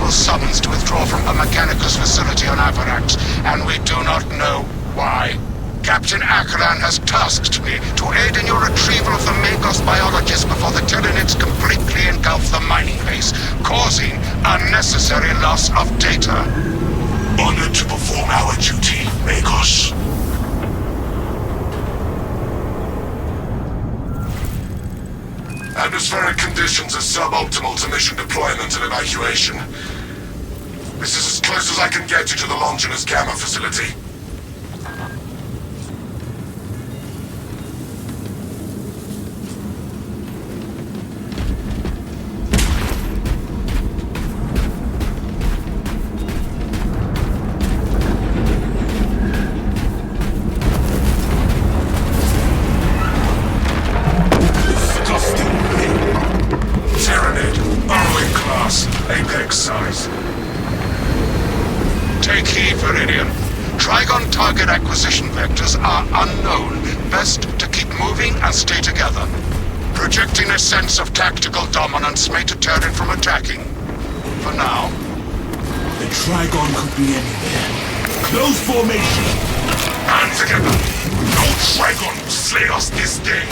unusual summons to withdraw from a Mechanicus facility on Avarax, and we do not know why. Captain Akran has tasked me to aid in your retrieval of the Magos biologists before the Tyranids completely engulf the mining base, causing unnecessary loss of data. Honored to perform our duty, Magos. Atmospheric conditions are suboptimal to mission deployment and evacuation. This is as close as I can get you to the Longinus Gamma facility. Tyranid, burrowing class, apex size. Take heed, Viridian. Trygon target acquisition vectors are unknown. Best to keep moving and stay together. Projecting a sense of tactical dominance may deter it from attacking. For now. The Trygon could be anywhere. Close formation! Hands together! No Trygon will slay us this day!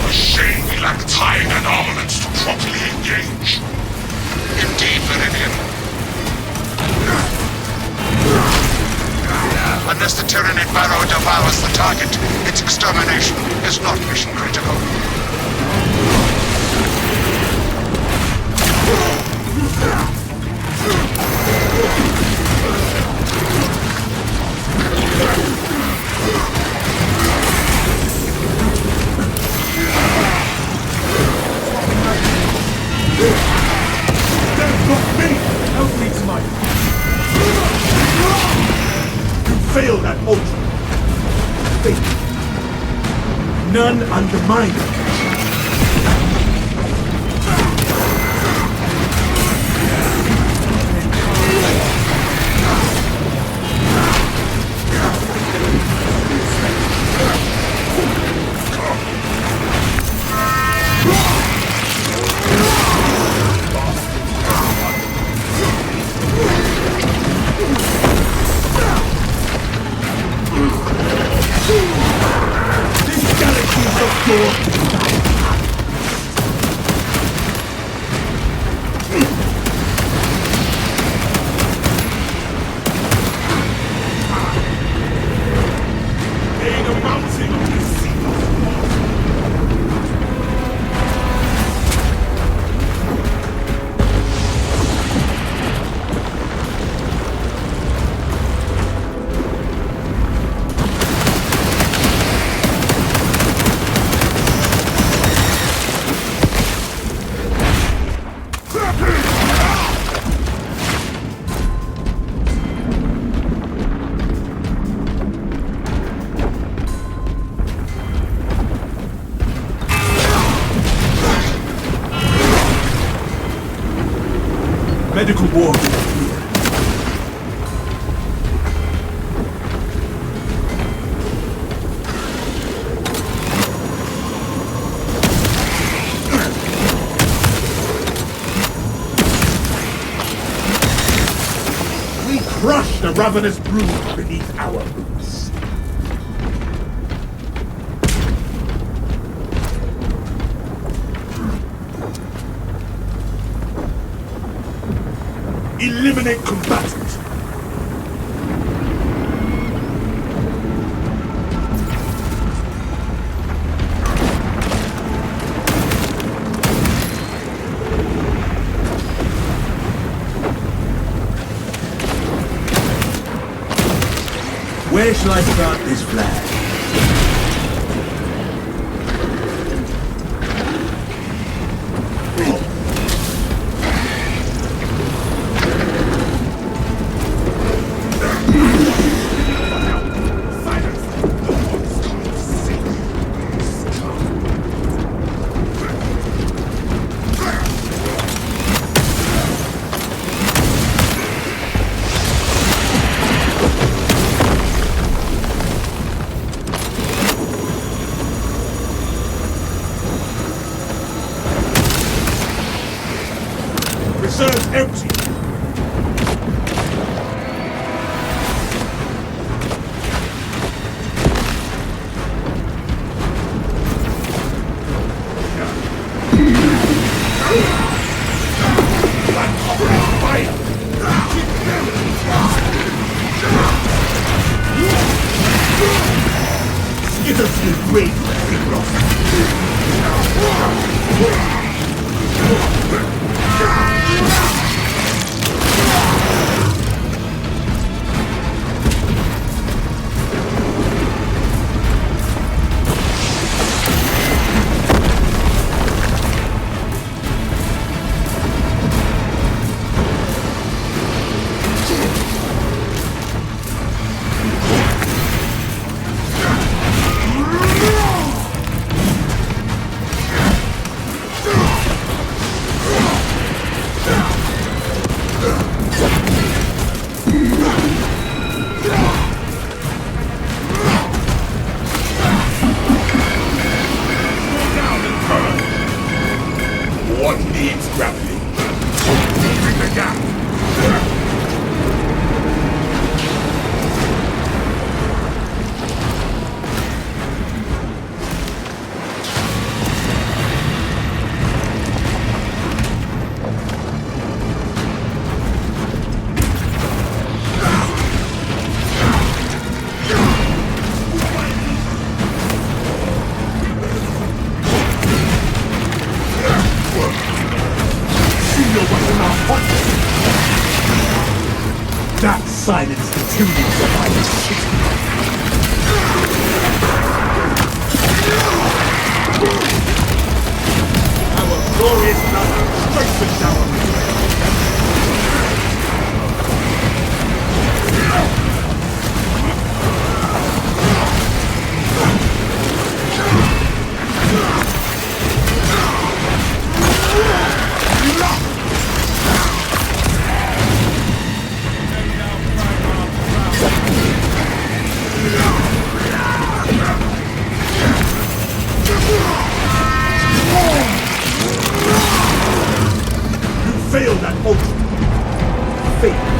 A shame we lack time and armaments to properly engage. Indeed, Viridian. Unless the Tyranid burrow devours the target, its extermination is not mission critical. That's not me! Help me tonight! Failed at ultra. Fate. None undermine it. This galaxy is not your... Laying a mountain on the sea. Medical ward. We crush the ravenous brood beneath our boots. Eliminate combatants! Where shall I plant this flag? Silence! The hordes come to see! serves empty. Skittle to the grave, What needs grappling? Moving the gap! That silence continues our glorious blood strengthens our failed at ultimate. Failed.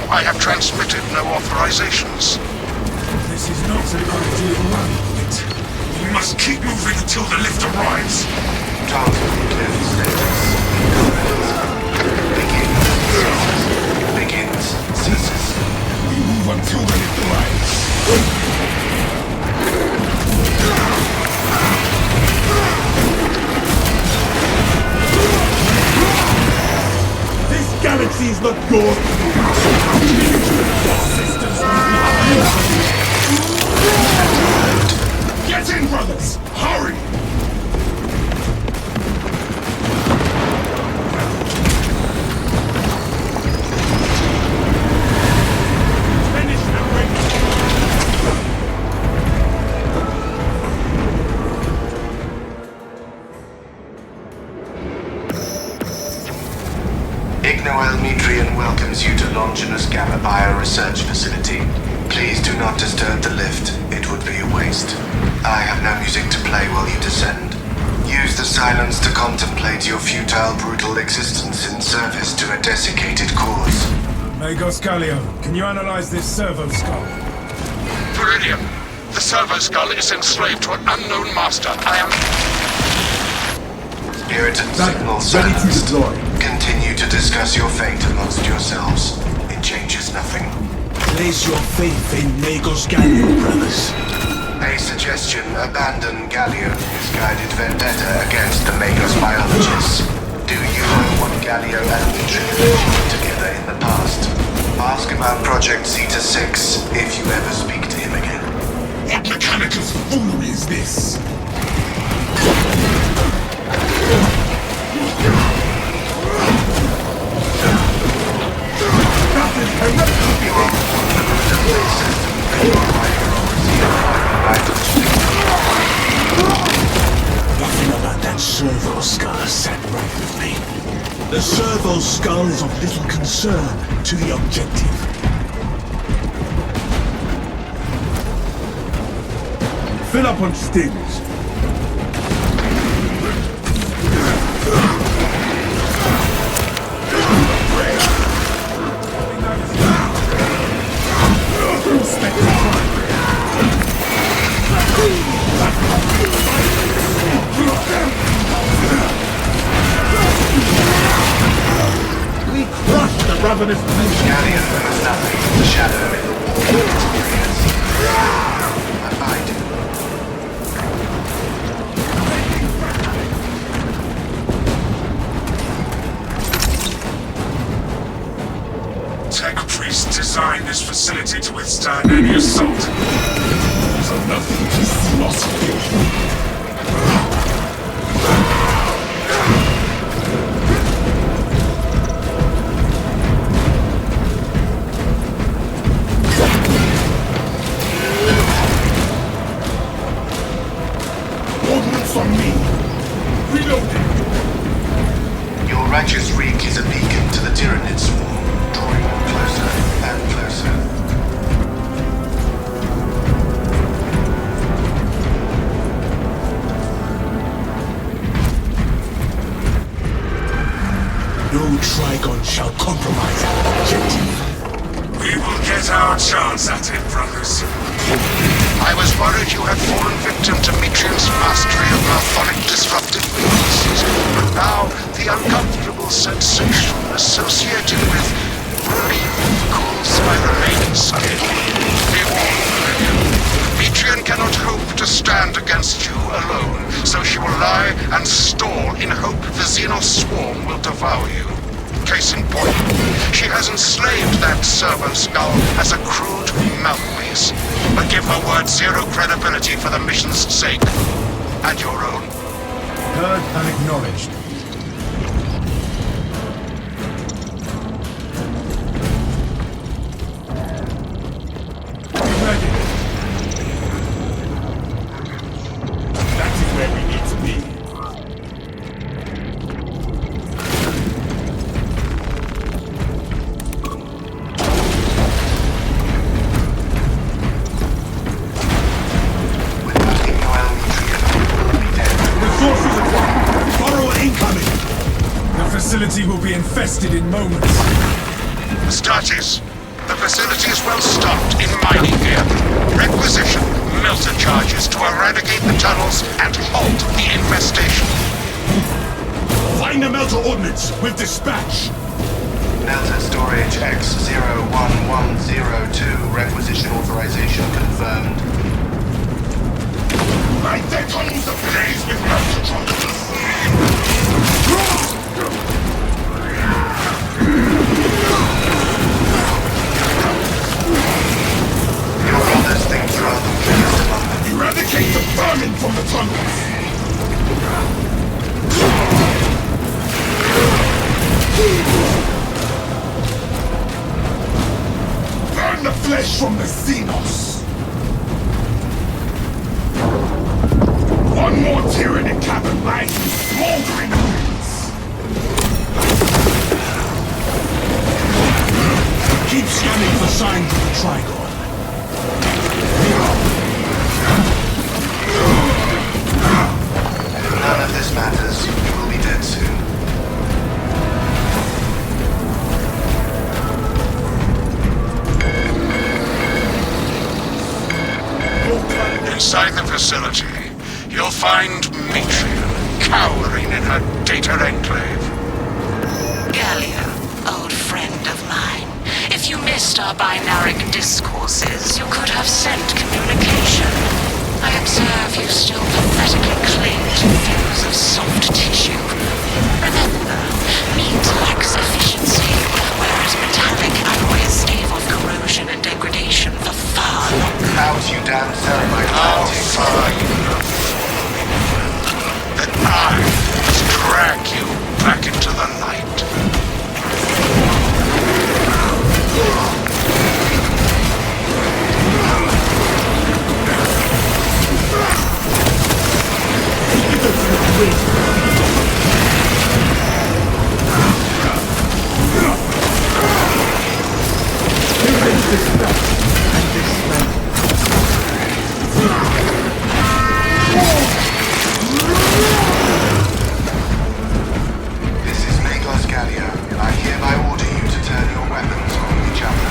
I have transmitted no authorizations. This is not an ideal run, yet. We must keep moving until the lift arrives. Transmitting clearly status. Begins, ceases. We move until the lift arrives. This galaxy is not yours. Get in, brothers! Hurry! Finish that race! Ignoel welcomes you to Longinus Gamma Bio Research Facility. Please do not disturb the lift. It would be a waste. I have no music to play while you descend. Use the silence to contemplate your futile, brutal existence in service to a desiccated cause. Magos Kallio, can you analyze this servo skull? Viridium, The servo skull is enslaved to an unknown master. I am... Spirited signal Ready to silenced. deploy. Continue to discuss your fate amongst yourselves. It changes nothing. Place your faith in Magos Galio, brothers. A suggestion, abandon Galio's misguided vendetta against the Magos biologists. Do you know what Galio and Metrian achieved together in the past? Ask about Project Zeta 6 if you ever speak to him again. What mechanicus foolery is this? You are the place system and you are fighting Nothing about that servo skull sat right with me. The servo skull is of little concern to the objective. Fill up on stings. We crushed the ravenous beast. Galio knows nothing of the shadow in the wall experience. I do. Tech Priest designed this facility to withstand any assault. So nothing to philosophy. Ordnance on me. Reloading. Your righteous reek is a beacon to the Tyranid swarm, drawing them closer and closer. No Trygon shall compromise our objective. We will get our chance at it, brothers. I was worried you had fallen victim to Metrian's mastery of malphonic disruptive frequencies, but now the uncomfortable sensation associated with relief cools my remaining skin. Be warned, Meridian. Metrian cannot hope to stand against you alone, so she will lie and stall in hope the Xenos swarm will devour you. Case in point, she has enslaved that servo skull as a crude mouthpiece. But give her word zero credibility for the mission's sake. And your own. Heard and acknowledged. Ready. That is where we need to be. Facility will be infested in moments. Status. The facility is well stocked in mining gear. Requisition melter charges to eradicate the tunnels and halt the infestation. Find the melter ordnance with dispatch. Melter storage X-01102. Requisition authorization confirmed. Light their tunnels ablaze with melter charges. Your brothers think you are the weakest among them. Eradicate the vermin from the tunnels! Burn the flesh from the Xenos! One more Tyranid cabin lies in smoldering ruins! Keep scanning for signs of the Trygon. None of this matters. You will be dead soon. Your planet Inside the facility, you'll find Mitrian cowering in her data enclave. Gallia, old friend of mine. If you missed our binaric discourses, you could have sent communication. I observe you still pathetically cling to views of soft tissue. Remember, meat lacks efficiency, whereas metallic alloys stave off corrosion and degradation for far longer. How's you damn ceremony? How far you know that I must drag you back into the light. This is Magos Gallia. I hereby order you to turn your weapons on each other.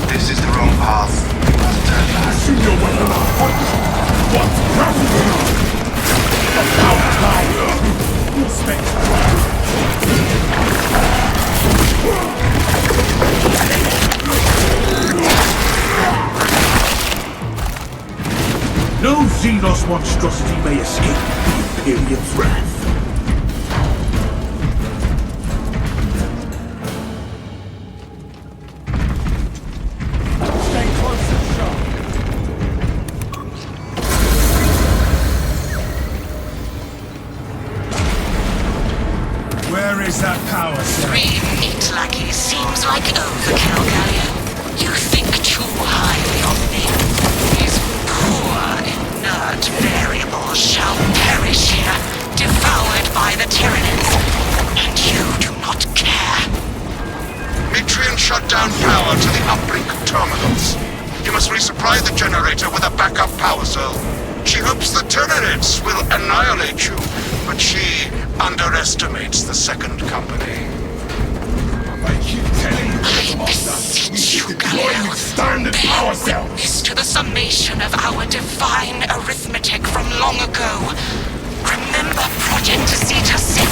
This is the wrong path. You must turn back. No Xenos monstrosity may escape the Imperium's wrath. Stay close and sharp. Where is that power cell? 3 meat lackeys seems like overkill, Gallia. You think too highly of me. These poor, inert variables shall perish here, devoured by the Tyranids. And you do not care. Mitrian shut down power to the uplink terminals. You must resupply the generator with a backup power cell. She hopes the Tyranids will annihilate you, but she underestimates the second company. I keep telling you, I beseech you, Gallia. standard power Bear cells. witness to the summation of our divine arithmetic from long ago. Remember Project Zeta 6?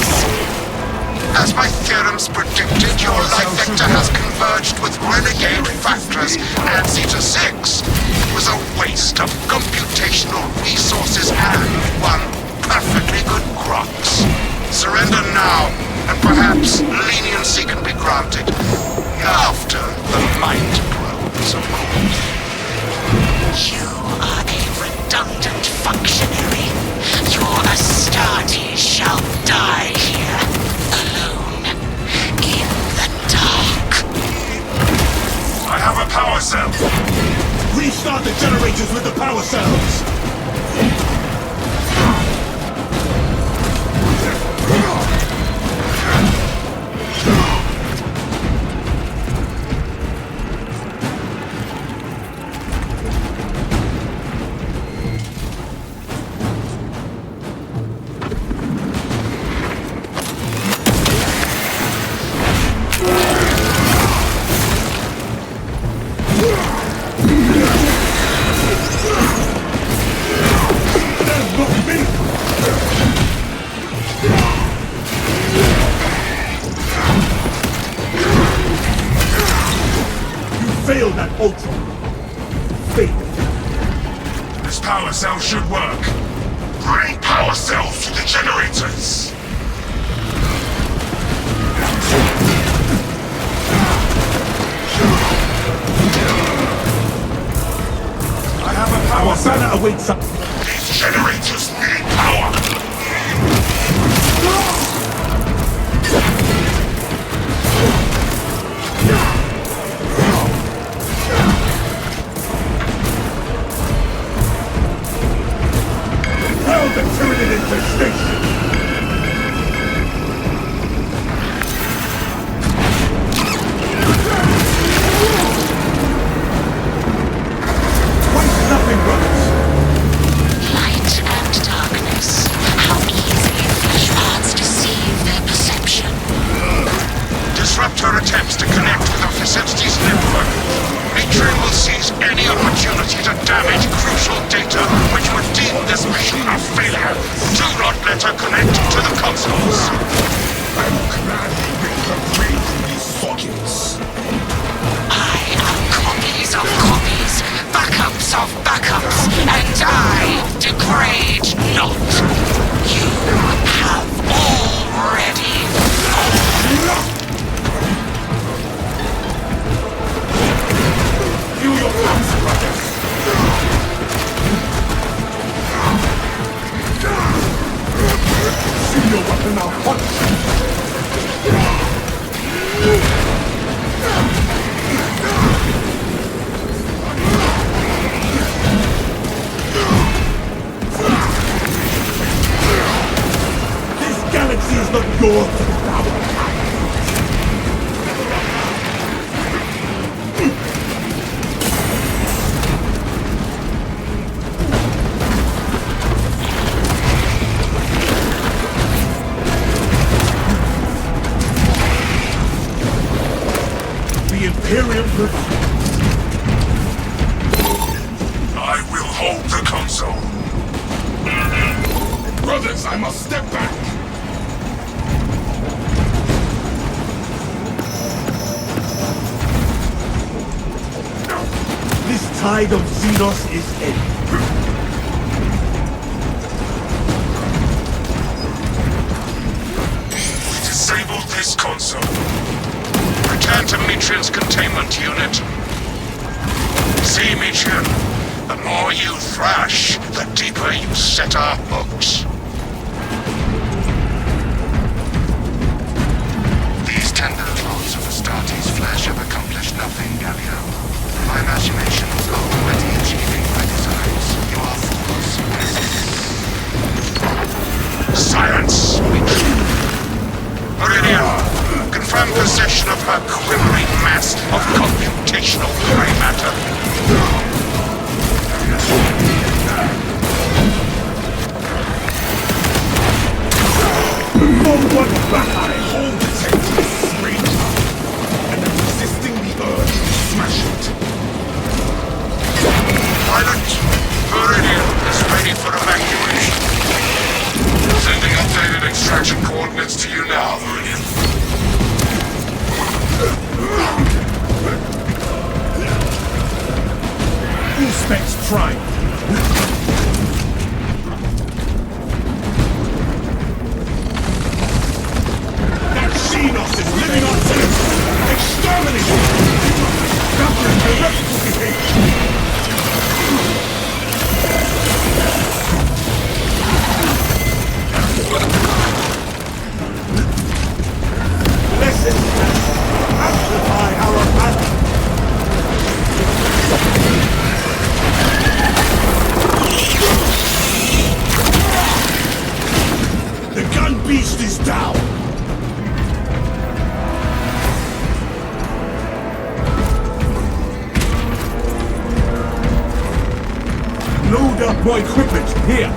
As my theorems predicted, your life vector has converged with renegade factors, and Zeta 6 was a waste of computational resources and one perfectly good Grox. Surrender now, and perhaps leniency can be granted. After the mind grows, of course. You are a redundant functionary. Your Astartes shall die here, alone, in the dark. I have a power cell. Restart the generators with the power cells! Failed at Ultron. Failed. This power cell should work. Bring power cells to the generators. I have a power Our cell. banner awaits us. These generators need power. her attempts to connect with our facility's network. Atrium will seize any opportunity to damage crucial data which would deem this mission a failure. Do not let her connect to the consoles. I'm glad you made her free from these sockets. I am copies of copies, backups of backups, and I degrade not. You have already fallen. Feel your arms, brothers. See your weapon now, punch. This galaxy is not yours to devour. The Imperium provides. I will hold the console. Brothers, I must step back. This tide of Xenos is ending. Disable this console. Return to Metrian's containment unit. See, Metrian, the more you thrash, the deeper you set our hooks. These tender thoughts of Astartes' flesh have accomplished nothing, Galio. My machinations are already achieving my desires. You are fools. Silence, Metrian. Meridian, confirm possession of her quivering mass of computational gray matter. Forward back! I hold the tentative strange and am resisting the urge to smash it. Pilot, Meridian is ready for evacuation. Sending updated extraction coordinates to you now, Meridian. Full specs trying. That Xenos is living on Tennis! Exterminate him! Captain, the rest will be here! Listen! Amplify our battle! The gun beast is down! Load up more equipment here!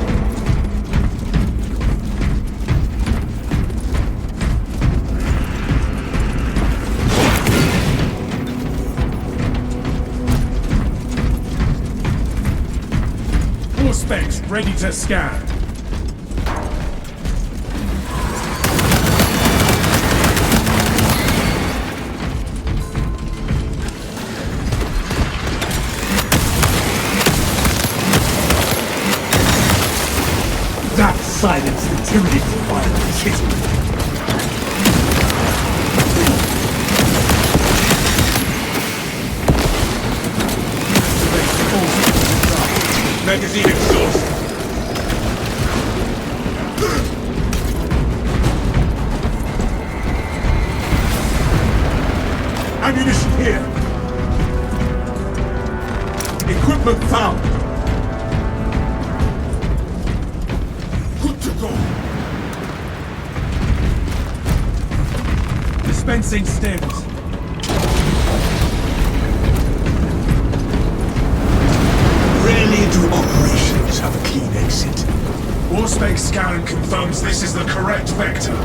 Full specs ready to scan. That silenced the Tyranid violence hitting. Magazine exhaust. Ammunition here. Equipment found. Good to go. Dispensing stems. Rarely do operations have a clean exit. Warspec scan confirms this is the correct vector.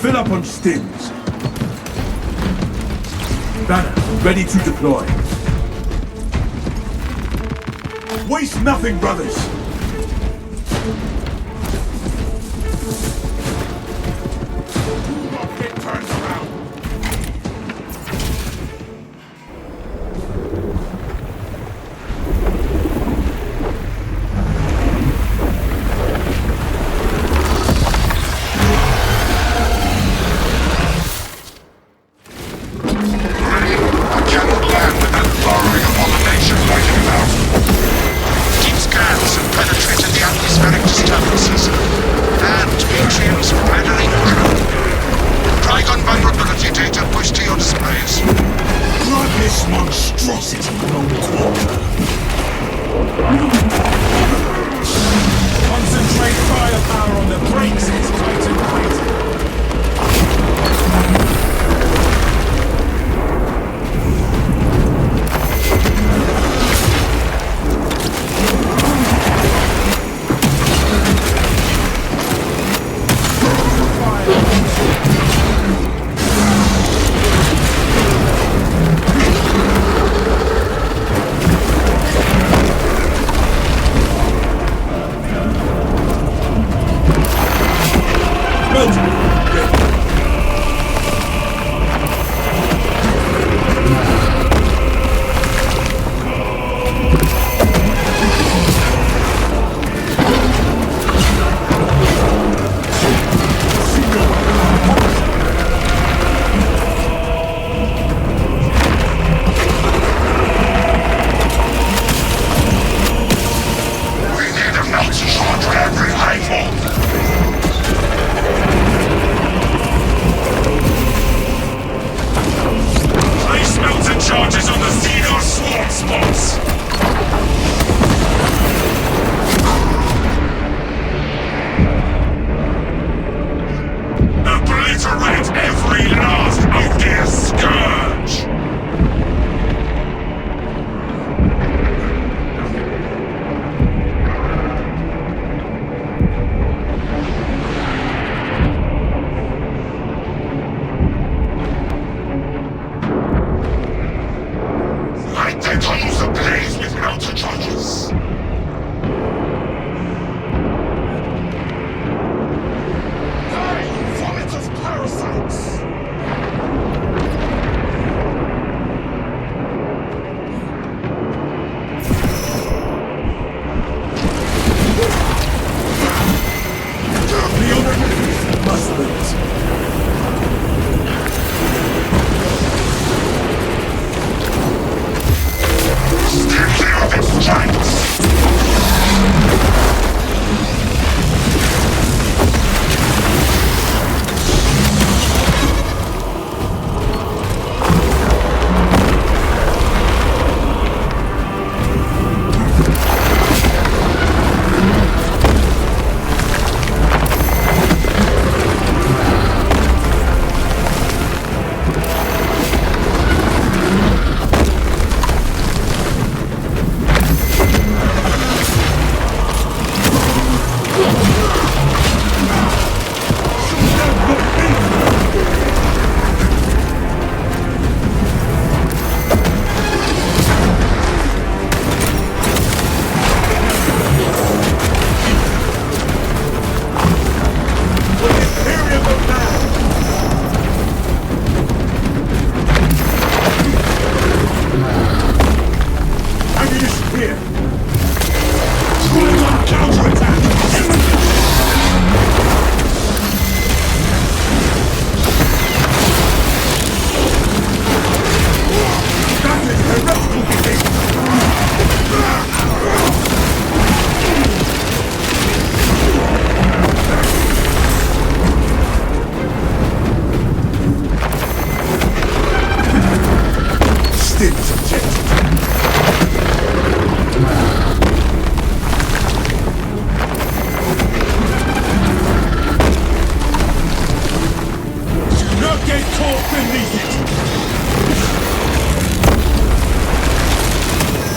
Fill up on stims. Banner, ready to deploy. Waste nothing, brothers! Do not get turned around! Trygon vulnerability data pushed to your displays. Grab this monstrosity, lone quarter. Concentrate firepower on the brakes, it's Titan fighting.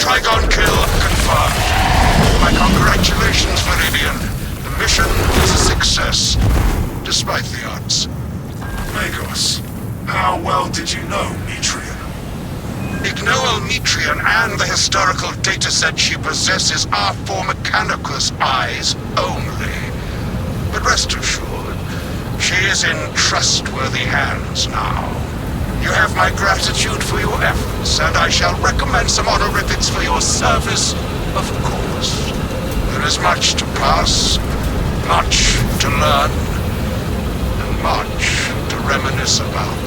Trygon kill confirmed. My congratulations, Meridian. The mission is a success, despite the odds. How well did you know Metrian? Ignoel Metrian and the historical dataset she possesses are for Mechanicus eyes only. But rest assured, she is in trustworthy hands now. You have my gratitude for your efforts, and I shall recommend some honorifics for your service, of course. There is much to pass, much to learn, and much to reminisce about.